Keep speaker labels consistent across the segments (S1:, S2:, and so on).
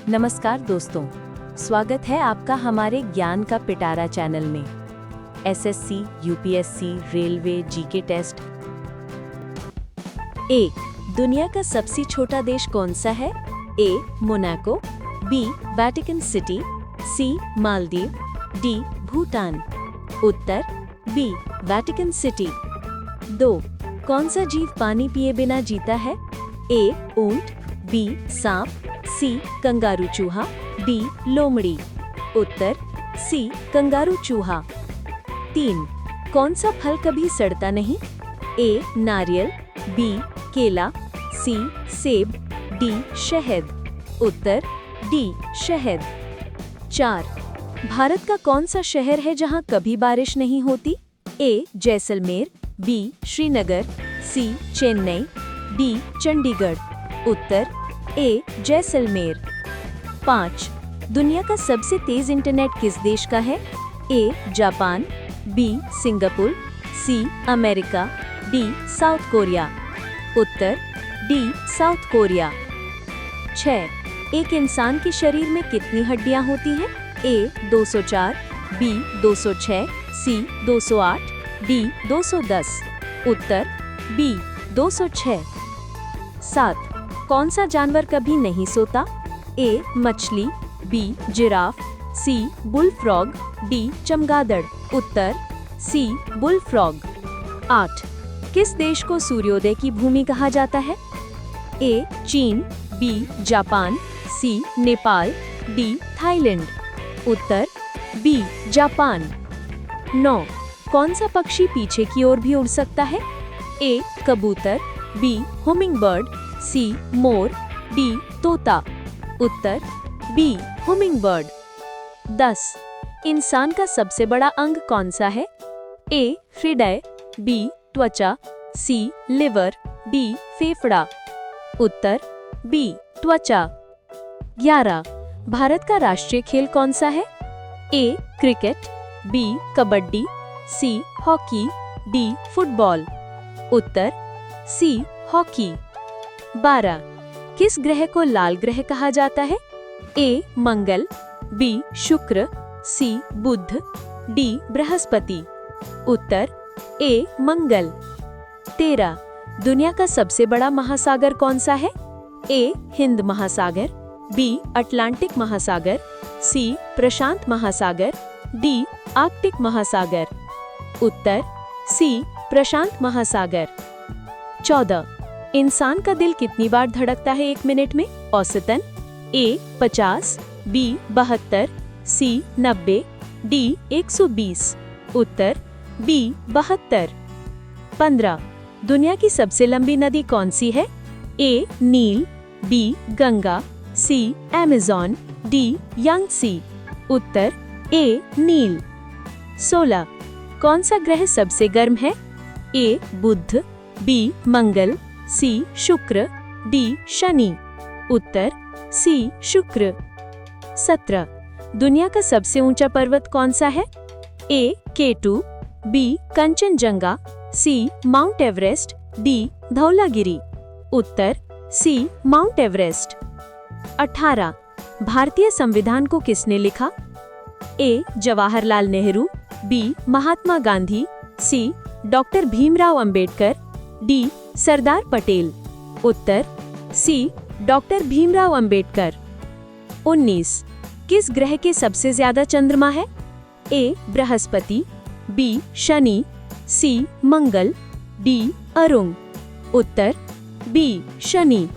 S1: नमस्कार दोस्तों, स्वागत है आपका हमारे ज्ञान का पिटारा चैनल में। SSC, UPSC, railway, GK test. 1. दुनिया का सबसे छोटा देश कौन सा है? A. Monaco, B. Vatican City, C. Maldives, D. Bhutan. उत्तर बी. Vatican City. 2. कौन सा जीव पानी पिए बिना जीता है? ए. ऊंट, बी. सांप, सी. कंगारू चूहा, डी. लोमड़ी। उत्तर सी. कंगारू चूहा। 3. कौन सा फल कभी सड़ता नहीं? ए. नारियल, बी. केला, सी. सेब, डी. शहद। उत्तर डी. शहद। 4. भारत का कौन सा शहर है जहां कभी बारिश नहीं होती? ए. जैसलमेर, बी. श्रीनगर, सी. चेन्नई, डी. चंडीगढ़। उत्तर ए. जैसलमेर। 5. दुनिया का सबसे तेज इंटरनेट किस देश का है? A. Japan, B. Singapore, C. America, D. South Korea. उत्तर डी. South Korea. 6. एक इंसान के शरीर में कितनी हड्डियां होती हैं? ए. 204, बी. 206, सी. 208, डी. 210। उत्तर बी. 206। 7. कौन सा जानवर कभी नहीं सोता? ए. मछली, B. Giraffe, C. Bullfrog, D. चमगादड़। उत्तर सी. बुलफ्रॉग। 8. किस देश को सूर्योदय की भूमि कहा जाता है? ए. चीन, बी. जापान, सी. नेपाल, डी. थाईलैंड। उत्तर बी. जापान। 9. कौन सा पक्षी पीछे की ओर भी उड़ सकता है? ए. कबूतर, बी. हुमिंगबर्ड, सी. मोर, डी. तोता। उत्तर बी. हुमिंगबर्ड। 10. इंसान का सबसे बड़ा अंग कौन सा है? ए. हृदय, बी. त्वचा, सी. Liver, D. फेफड़ा। उत्तर बी. त्वचा। 11. भारत का राष्ट्रीय खेल कौन सा है? A. Cricket, B. Kabaddi, C. Hockey, D. Football. उत्तर सी. हॉकी। 12. किस ग्रह को लाल ग्रह कहा जाता है? ए. मंगल, बी. शुक्र, सी. बुध, डी. बृहस्पति। उत्तर ए. मंगल। 13. दुनिया का सबसे बड़ा महासागर कौन सा है? ए. हिंद महासागर, बी. अटलांटिक महासागर, सी. प्रशांत महासागर, डी. आर्कटिक महासागर। उत्तर सी. प्रशांत महासागर। 14. इंसान का दिल कितनी बार धड़कता है 1 मिनट में औसतन? ए. 50, बी. 72, सी. 90, डी. 120। उत्तर बी. 72। 15. दुनिया की सबसे लंबी नदी कौन सी है? A. Nile, B. Ganga, C. Amazon, D. Yangtze. उत्तर ए. नील। 16. कौन सा ग्रह सबसे गर्म है? ए. बुध, बी. मंगल, सी. शुक्र, डी. शनि। उत्तर सी. शुक्र। 17. दुनिया का सबसे ऊंचा पर्वत कौन सा है? A. K two, B. Kanchenjunga, C. Mount Everest, D. Dhaulagiri. उत्तर सी. Mount Everest. 18. भारतीय संविधान को किसने लिखा? A. Jawaharlal Nehru, B. Mahatma Gandhi, C. Doctor Bhimrao Ambedkar, D. Sardar Patel. उत्तर सी. डॉक्टर भीमराव अंबेडकर। 19. किस ग्रह के सबसे ज्यादा चंद्रमा है? ए. बृहस्पति, बी. शनि, सी. मंगल, डी. अरुण। उत्तर बी. शनि।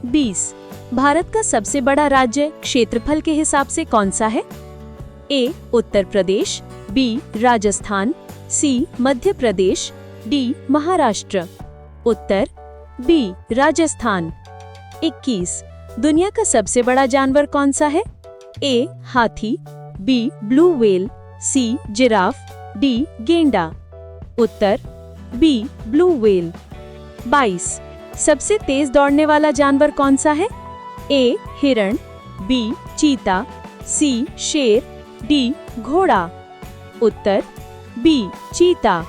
S1: 20. भारत का सबसे बड़ा राज्य क्षेत्रफल के हिसाब से कौन सा है? ए. उत्तर प्रदेश, बी. राजस्थान, सी. मध्य प्रदेश, डी. महाराष्ट्र। उत्तर बी. राजस्थान। 21. दुनिया का सबसे बड़ा जानवर कौन सा है? ए. हाथी, B. Blue whale, C. Giraffe, D. गेंडा। उत्तर बी. Blue whale. 22. सबसे तेज दौड़ने वाला जानवर कौन सा है? ए. हिरण, बी. चीता, सी. शेर, डी. घोड़ा। उत्तर बी. चीता।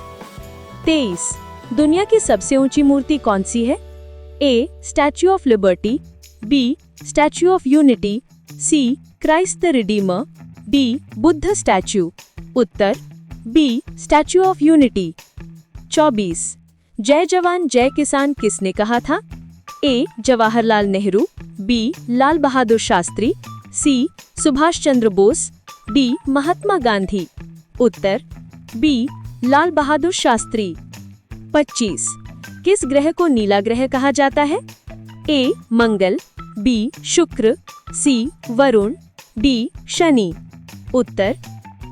S1: 23. दुनिया की सबसे ऊंची मूर्ति कौन सी है? A. Statue of Liberty, B. Statue of Unity, C Christ the Redeemer, D Buddha statue. उत्तर बी स्टैच्यू ऑफ यूनिटी। 24 जय जवान जय किसान किसने कहा था? A Jawaharlal Nehru, B Lal Bahadur Shastri, C Subhash Chandra Bose, D Mahatma Gandhi. उत्तर बी लाल बहादुर शास्त्री। 25 किस ग्रह को नीला ग्रह कहा जाता है? ए मंगल, बी शुक्र, सी वरुण, डी शनि। उत्तर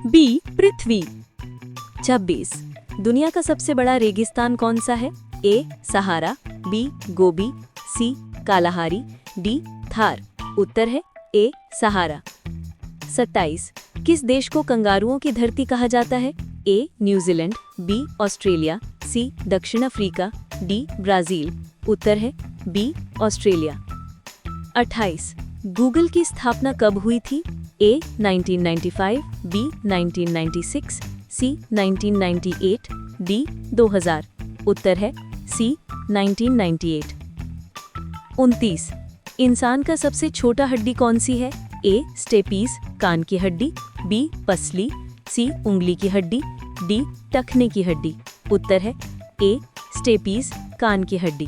S1: बी पृथ्वी। 26 दुनिया का सबसे बड़ा रेगिस्तान कौन सा है? ए सहारा, बी गोबी, सी कालाहारी, डी थार। उत्तर है ए सहारा। 27 किस देश को कंगारुओं की धरती कहा जाता है? ए न्यूजीलैंड, बी ऑस्ट्रेलिया, सी दक्षिण अफ्रीका, डी ब्राजील। उत्तर है बी ऑस्ट्रेलिया। 28 गूगल की स्थापना कब हुई थी? ए 1995, बी 1996, सी 1998, डी 2000। उत्तर है सी 1998। 29 इंसान का सबसे छोटा हड्डी कौन सी है? ए स्टेपीज कान की हड्डी, बी पसली, सी उंगली की हड्डी, डी टखने की हड्डी। उत्तर है ए स्टेपीज कान की हड्डी।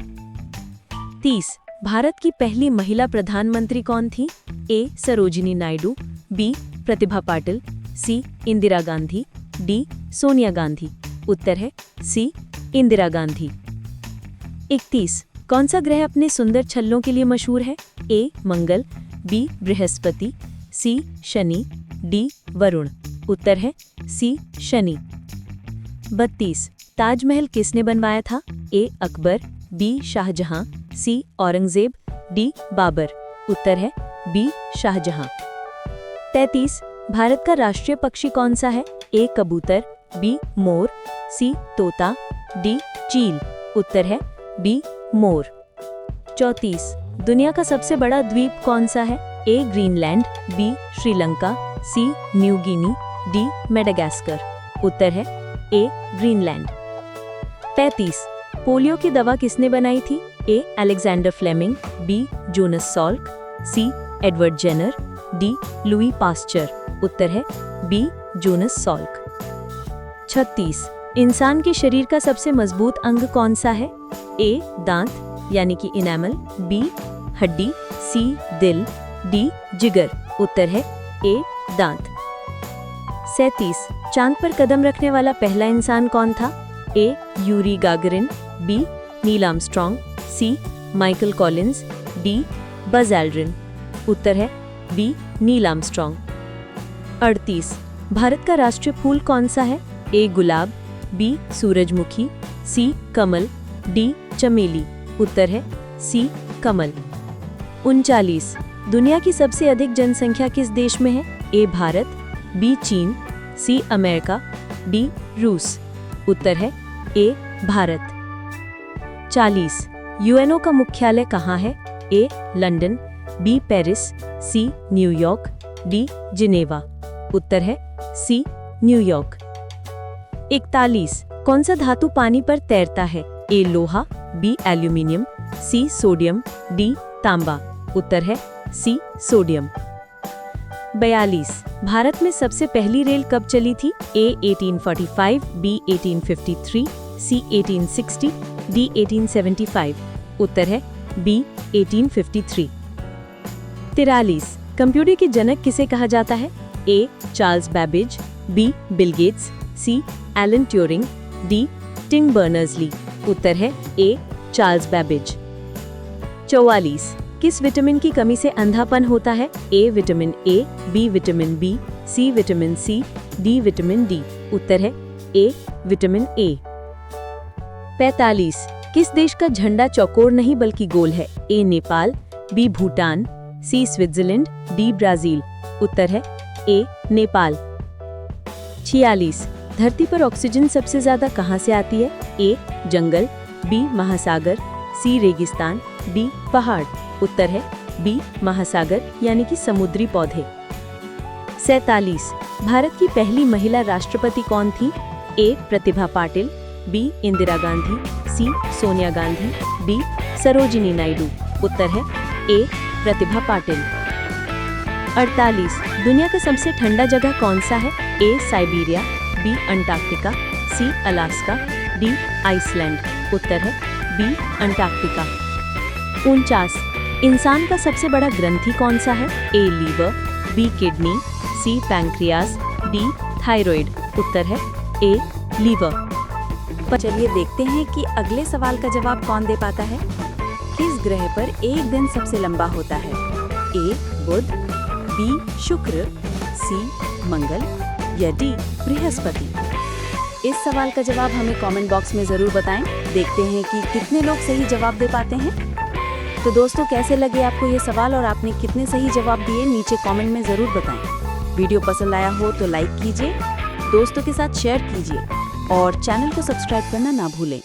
S1: 30 भारत की पहली महिला प्रधानमंत्री कौन थी? ए सरोजिनी नायडू, बी प्रतिभा पाटिल, सी इंदिरा गांधी, डी सोनिया गांधी। उत्तर है सी इंदिरा गांधी। 31 कौन सा ग्रह अपने सुंदर छल्लों के लिए मशहूर है? ए मंगल, बी बृहस्पति, सी शनि, डी वरुण। उत्तर है सी शनि। 32 ताजमहल किसने बनवाया था? ए अकबर, बी शाहजहां, सी औरंगजेब, डी बाबर। उत्तर है बी शाहजहां। 33 भारत का राष्ट्रीय पक्षी कौन सा है? ए कबूतर, बी मोर, सी तोता, डी चील। उत्तर है बी मोर। 34 दुनिया का सबसे बड़ा द्वीप कौन सा है? ए ग्रीनलैंड, बी श्रीलंका, सी न्यू गिनी, डी मेडागास्कर। उत्तर है ए ग्रीनलैंड। 35 पोलियो की दवा किसने बनाई थी? A Alexander Fleming, B Jonas Salk, C Edward Jenner, D Louis Pasteur. उत्तर है बी जोनस सॉल्क। 36 इंसान के शरीर का सबसे मजबूत अंग कौन सा है? ए दांत यानी कि इनेमल, बी हड्डी, सी दिल, डी जिगर। उत्तर है ए दांत। 37 चांद पर कदम रखने वाला पहला इंसान कौन था? A Yuri Gagarin, B Neil Armstrong, C Michael Collins, D Buzz Aldrin. उत्तर है बी नील आर्मस्ट्रॉन्ग। 38 भारत का राष्ट्रीय फूल कौन सा है? ए गुलाब, बी सूरजमुखी, सी कमल, डी चमेली। उत्तर है सी कमल। 39 दुनिया की सबसे अधिक जनसंख्या किस देश में है? ए भारत, बी चीन, सी अमेरिका, डी रूस। उत्तर है ए भारत। 40 यूएनओ का मुख्यालय कहाँ है? A London, B Paris, C New York, D Geneva. उत्तर है सी न्यूयॉर्क। 41 कौन सा धातु पानी पर तैरता है? ए लोहा, B aluminium, C sodium, D तांबा। उत्तर है सी सोडियम। 42 भारत में सबसे पहली रेल कब चली थी? ए 1845, बी 1853, सी 1860, डी 1875। उत्तर है बी 1853। 43 कंप्यूटर के जनक किसे कहा जाता है? A Charles Babbage, B Bill Gates, C Alan Turing, D Tim Berners-Lee. उत्तर है ए चार्ल्स बैबेज। 44 किस विटामिन की कमी से अंधापन होता है? A vitamin A, B vitamin B, C vitamin C, D vitamin D. उत्तर है ए विटामिन ए। 45 किस देश का झंडा चौकोर नहीं बल्कि गोल है? ए नेपाल, बी भूटान, सी स्विट्जरलैंड, डी ब्राजील। उत्तर है ए नेपाल। 46 धरती पर ऑक्सीजन सबसे ज्यादा कहां से आती है? ए जंगल, बी महासागर, सी रेगिस्तान, डी पहाड़। उत्तर है बी महासागर यानी कि समुद्री पौधे। 47 भारत की पहली महिला राष्ट्रपति कौन थी? ए प्रतिभा पाटिल, बी इंदिरा गांधी, सी सोनिया गांधी, डी सरोजिनी नायडू। उत्तर है ए प्रतिभा पाटिल। 48। दुनिया का सबसे ठंडा जगह कौन सा है? ए साइबेरिया, बी अंटार्कटिका, सी अलास्का, डी आइसलैंड। उत्तर है बी अंटार्कटिका। 49। इंसान का सबसे बड़ा ग्रंथि कौन सा है? ए लीवर, बी किडनी, सी पैंक्रियाज, डी थायराइड। उत्तर है ए लीवर। पर चलिए देखते हैं कि अगले सवाल का जवाब कौन दे पाता है। किस ग्रह पर एक दिन सबसे लंबा होता है? ए बुध, बी शुक्र, सी मंगल या डी बृहस्पति। इस सवाल का जवाब हमें कमेंट बॉक्स में जरूर बताएं। देखते हैं कि कितने लोग सही जवाब दे पाते हैं। तो दोस्तों, कैसे लगे आपको ये सवाल और आपने कितने सही जवाब दिए, नीचे कमेंट में जरूर बताएं। वीडियो पसंद आया हो तो लाइक कीजिए, दोस्तों के साथ शेयर कीजिए और चैनल को सब्सक्राइब करना ना भूलें।